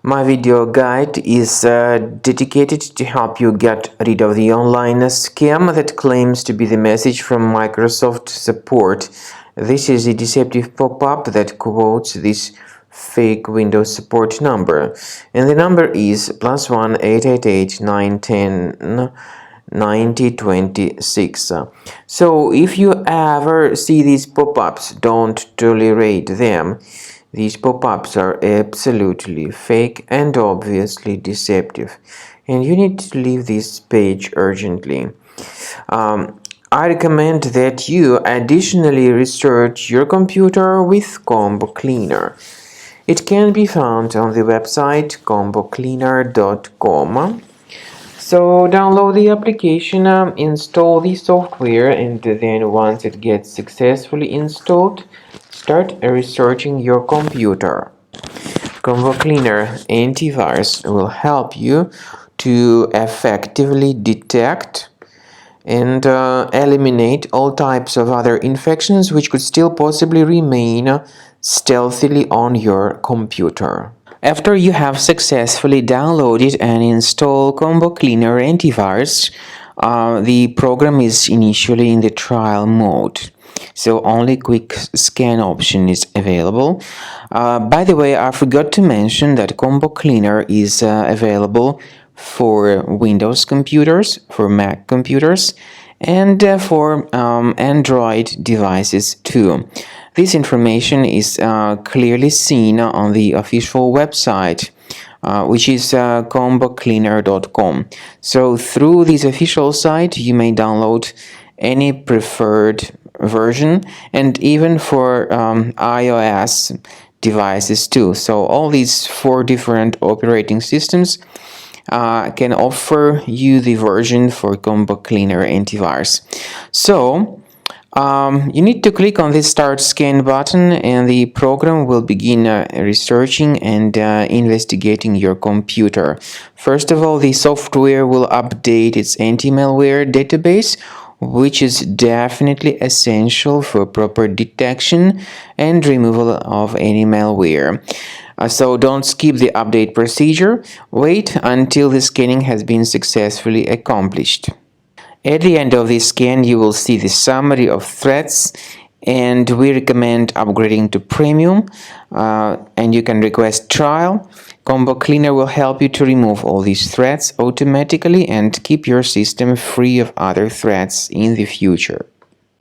My video guide is dedicated to help you get rid of the online scam that claims to be the message from Microsoft support. This is a deceptive pop-up that quotes this fake Windows support number, and the number is +1 888 910 9026. So if you ever see these pop-ups, don't tolerate them. These pop-ups are absolutely fake and obviously deceptive, and you need to leave this page urgently. I recommend that you additionally research your computer with Combo Cleaner. It can be found on the website combocleaner.com. So download the application, install the software, and then once it gets successfully installed, start researching your computer. Combo Cleaner Antivirus will help you to effectively detect and eliminate all types of other infections which could still possibly remain stealthily on your computer. After you have successfully downloaded and installed Combo Cleaner Antivirus, the program is initially in the trial mode, so only quick scan option is available. By the way, I forgot to mention that Combo Cleaner is available for Windows computers, for Mac computers, and for Android devices too. This information is clearly seen on the official website, which is combocleaner.com. So through this official site, you may download any preferred version, and even for iOS devices too. So all these 4 different operating systems can offer you the version for Combo Cleaner Antivirus. So you need to click on this Start Scan button, and the program will begin researching and investigating your computer. First of all, the software will update its anti-malware database, which is definitely essential for proper detection and removal of any malware. So don't skip the update procedure. Wait until the scanning has been successfully accomplished. At the end of the scan, you will see the summary of threats, and we recommend upgrading to Premium, and you can request trial. Combo Cleaner will help you to remove all these threats automatically and keep your system free of other threats in the future.